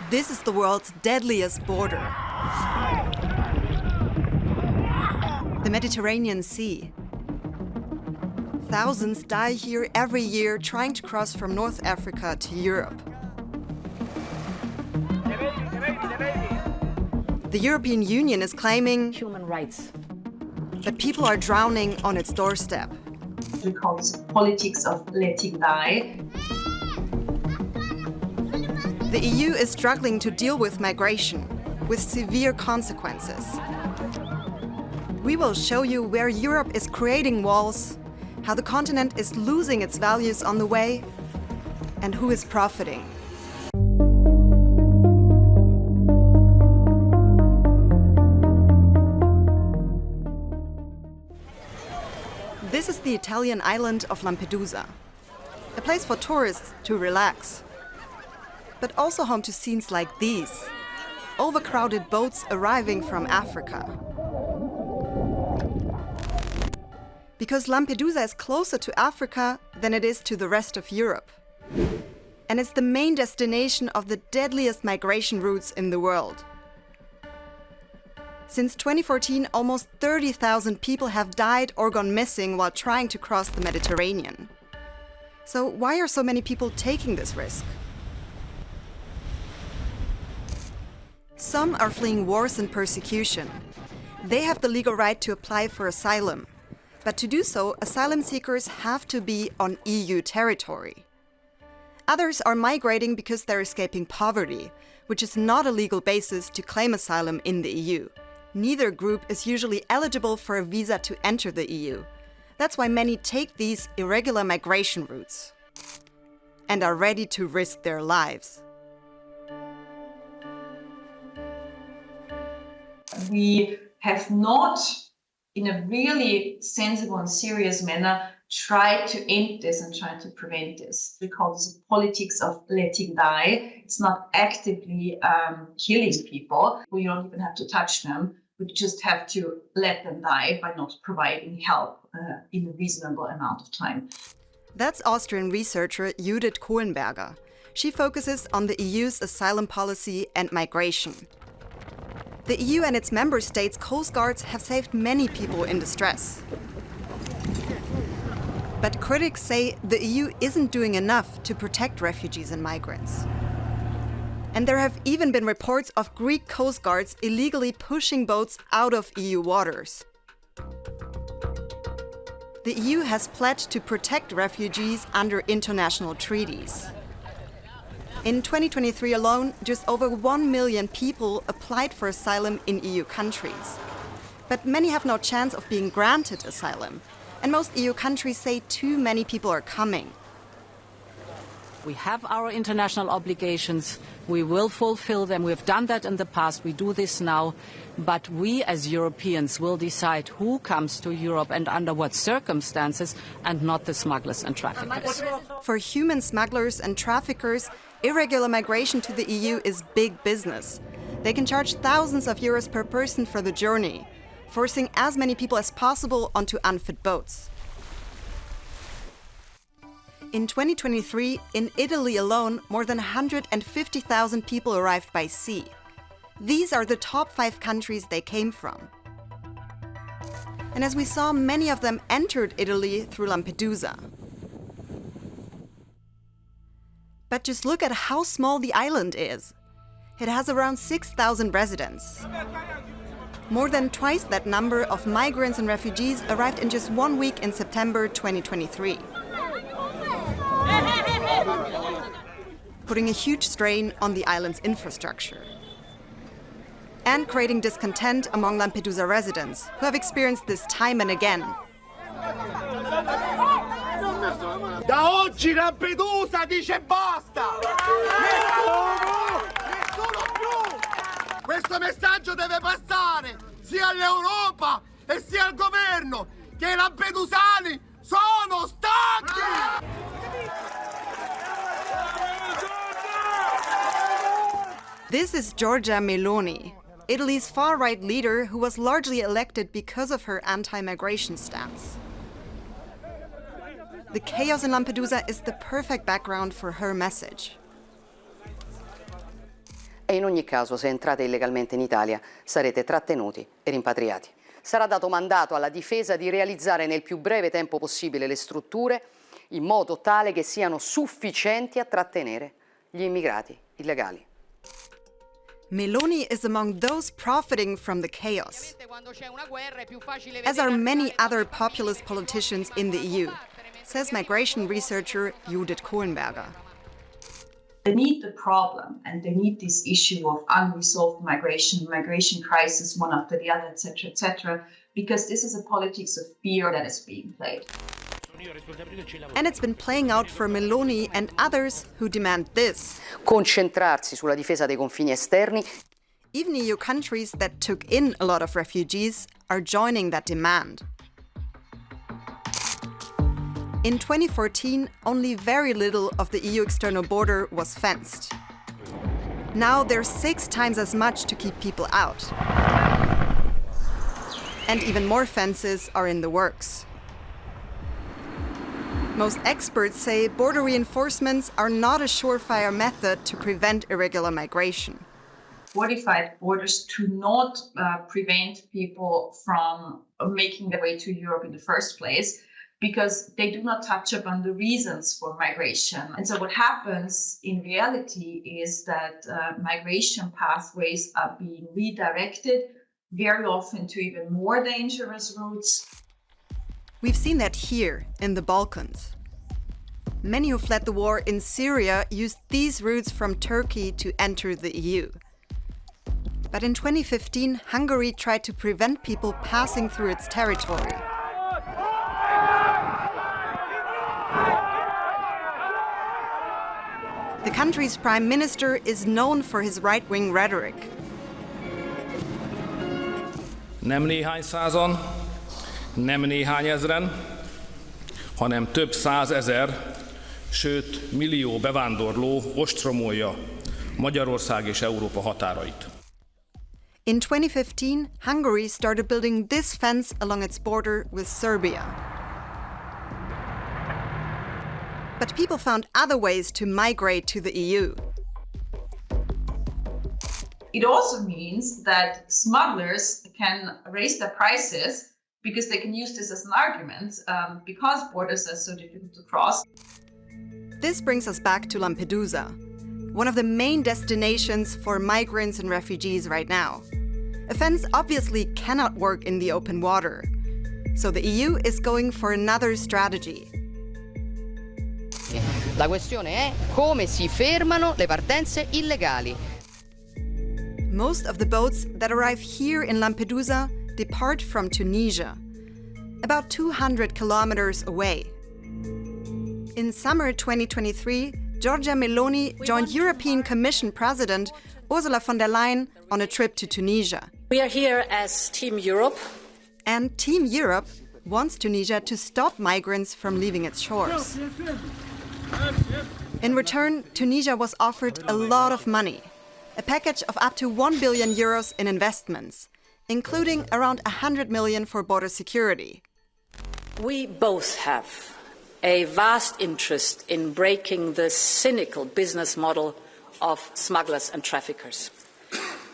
This is the world's deadliest border. The Mediterranean Sea. Thousands die here every year trying to cross from North Africa to Europe. The European Union is claiming human rights. That people are drowning on its doorstep. We call this politics of letting die. The EU is struggling to deal with migration, with severe consequences. We will show you where Europe is creating walls, how the continent is losing its values on the way, and who is profiting. This is the Italian island of Lampedusa, a place for tourists to relax, but also home to scenes like these, overcrowded boats arriving from Africa. Because Lampedusa is closer to Africa than it is to the rest of Europe. And it's the main destination of the deadliest migration routes in the world. Since 2014, almost 30,000 people have died or gone missing while trying to cross the Mediterranean. So why are so many people taking this risk? Some are fleeing wars and persecution. They have the legal right to apply for asylum. But to do so, asylum seekers have to be on EU territory. Others are migrating because they're escaping poverty, which is not a legal basis to claim asylum in the EU. Neither group is usually eligible for a visa to enter the EU. That's why many take these irregular migration routes and are ready to risk their lives. We have not, in a really sensible and serious manner, tried to end this and tried to prevent this. We call this politics of letting die. It's not actively killing people. We don't even have to touch them. We just have to let them die by not providing help in a reasonable amount of time. That's Austrian researcher Judith Kohlenberger. She focuses on the EU's asylum policy and migration. The EU and its member states' coast guards have saved many people in distress. But critics say the EU isn't doing enough to protect refugees and migrants. And there have even been reports of Greek coast guards illegally pushing boats out of EU waters. The EU has pledged to protect refugees under international treaties. In 2023 alone, just over 1 million people applied for asylum in EU countries. But many have no chance of being granted asylum. And most EU countries say too many people are coming. We have our international obligations. We will fulfill them. We have done that in the past. We do this now. But we as Europeans will decide who comes to Europe and under what circumstances, and not the smugglers and traffickers. For human smugglers and traffickers, irregular migration to the EU is big business. They can charge thousands of euros per person for the journey, forcing as many people as possible onto unfit boats. In 2023, in Italy alone, more than 150,000 people arrived by sea. These are the top 5 countries they came from. And as we saw, many of them entered Italy through Lampedusa. But just look at how small the island is. It has around 6,000 residents. More than twice that number of migrants and refugees arrived in just 1 week in September 2023. Putting a huge strain on the island's infrastructure. And creating discontent among Lampedusa residents, who have experienced this time and again. Da oggi Lampedusa dice basta! Nessuno più! Questo messaggio deve passare sia all'Europa e sia al governo, che i lampedusani sono stanchi! This is Giorgia Meloni, Italy's far-right leader who was largely elected because of her anti-migration stance. The chaos in Lampedusa is the perfect background for her message. e in ogni caso se entrate illegalmente in Italia sarete trattenuti e rimpatriati. Sarà dato mandato alla difesa di realizzare nel più breve tempo possibile le strutture in modo tale che siano sufficienti a trattenere gli immigrati illegali. Meloni is among those profiting from the chaos, as are many other populist politicians in the EU, says migration researcher Judith Kohlenberger. They need the problem and they need this issue of unresolved migration crisis, one after the other, etc., because this is a politics of fear that is being played. And it's been playing out for Meloni and others who demand this. Concentrarsi sulla difesa dei confini esterni. Even EU countries that took in a lot of refugees are joining that demand. In 2014, only very little of the EU external border was fenced. Now there's 6 times as much to keep people out. And even more fences are in the works. Most experts say border reinforcements are not a surefire method to prevent irregular migration. Fortified borders do not prevent people from making their way to Europe in the first place, because they do not touch upon the reasons for migration. And so what happens in reality is that migration pathways are being redirected, very often to even more dangerous routes. We've seen that here in the Balkans. Many who fled the war in Syria used these routes from Turkey to enter the EU. But in 2015, Hungary tried to prevent people passing through its territory. The country's prime minister is known for his right-wing rhetoric. Nem néhány százan, nem néhány ezren, hanem több százezer, sőt millió bevándorló ostromolja Magyarország és Európa határait. In 2015, Hungary started building this fence along its border with Serbia. But people found other ways to migrate to the EU. It also means that smugglers can raise their prices because they can use this as an argument because borders are so difficult to cross. This brings us back to Lampedusa, one of the main destinations for migrants and refugees right now. A fence obviously cannot work in the open water, so the EU is going for another strategy. La questione è come si fermano le partenze illegali. Most of the boats that arrive here in Lampedusa depart from Tunisia, about 200 kilometers away. In summer 2023, Giorgia Meloni joined European Commission President Ursula von der Leyen on a trip to Tunisia. We are here as Team Europe. And Team Europe wants Tunisia to stop migrants from leaving its shores. In return, Tunisia was offered a lot of money, a package of up to 1 billion euros in investments, including around 100 million for border security. We both have a vast interest in breaking the cynical business model of smugglers and traffickers.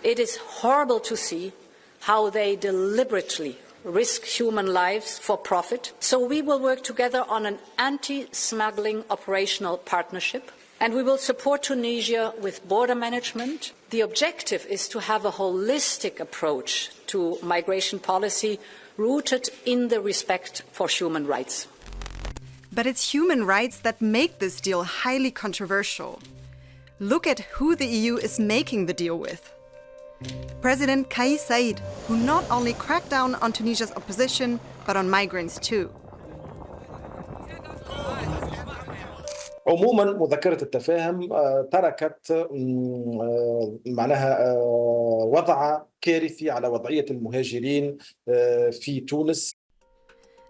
It is horrible to see how they deliberately risk human lives for profit. So we will work together on an anti-smuggling operational partnership, and we will support Tunisia with border management. The objective is to have a holistic approach to migration policy rooted in the respect for human rights. But it's human rights that make this deal highly controversial. Look at who the EU is making the deal with. President Kais Saied, who not only cracked down on Tunisia's opposition, but on migrants too. عموما مذكرة التفاهم تركت معناها وضع كارثي على وضعية المهاجرين في تونس.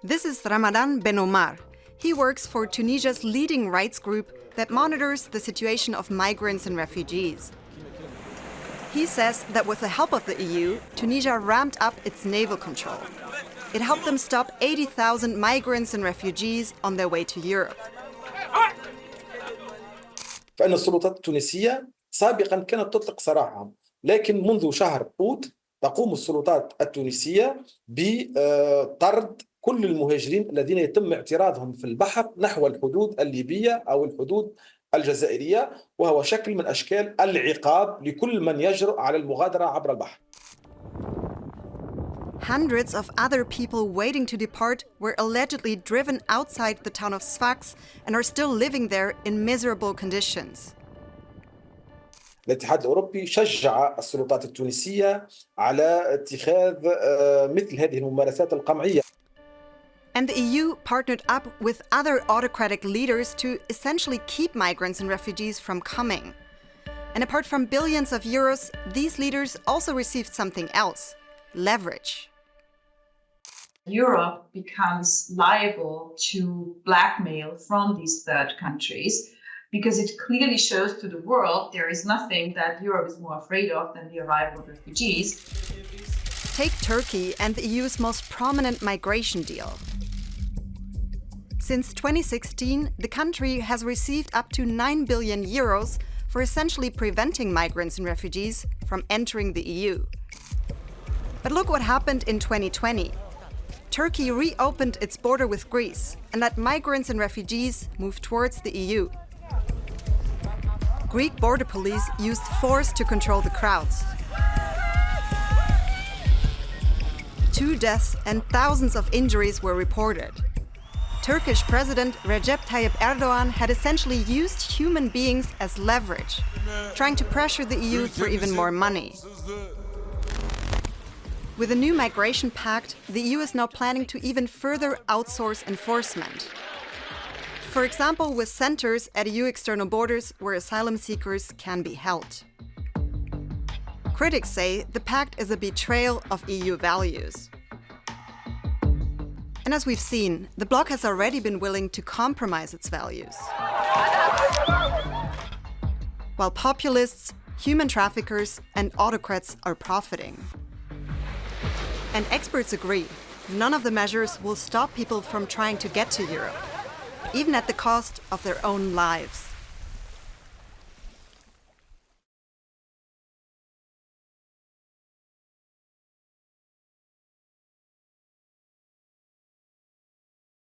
This is Ramadan Ben Omar. He works for Tunisia's leading rights group that monitors the situation of migrants and refugees. He says that with the help of the EU, Tunisia ramped up its naval control. It helped them stop 80,000 migrants and refugees on their way to Europe. فإن السلطات التونسية سابقا كانت تطلق سراحهم، لكن منذ شهر أوت تقوم السلطات التونسية بطرد كل المهاجرين الذين يتم اعتراضهم في البحر نحو الحدود الليبية أو الحدود الجزائرية، وهو شكل من أشكال العقاب لكل من يجرؤ على المغادرة عبر البحر. Hundreds of other people waiting to depart were allegedly driven outside the town of Sfax and are still living there in miserable conditions. الاتحاد الأوروبي شجع السلطات التونسية على اتخاذ مثل هذه الممارسات القمعية. And the EU partnered up with other autocratic leaders to essentially keep migrants and refugees from coming. And apart from billions of euros, these leaders also received something else: leverage. Europe becomes liable to blackmail from these third countries because it clearly shows to the world there is nothing that Europe is more afraid of than the arrival of refugees. Take Turkey and the EU's most prominent migration deal. Since 2016, the country has received up to 9 billion euros for essentially preventing migrants and refugees from entering the EU. But look what happened in 2020. Turkey reopened its border with Greece and let migrants and refugees move towards the EU. Greek border police used force to control the crowds. 2 deaths and thousands of injuries were reported. Turkish President Recep Tayyip Erdogan had essentially used human beings as leverage, trying to pressure the EU for even more money. With the new migration pact, the EU is now planning to even further outsource enforcement. For example, with centers at EU external borders where asylum seekers can be held. Critics say the pact is a betrayal of EU values. And as we've seen, the bloc has already been willing to compromise its values. While populists, human traffickers, and autocrats are profiting. And experts agree, none of the measures will stop people from trying to get to Europe, even at the cost of their own lives.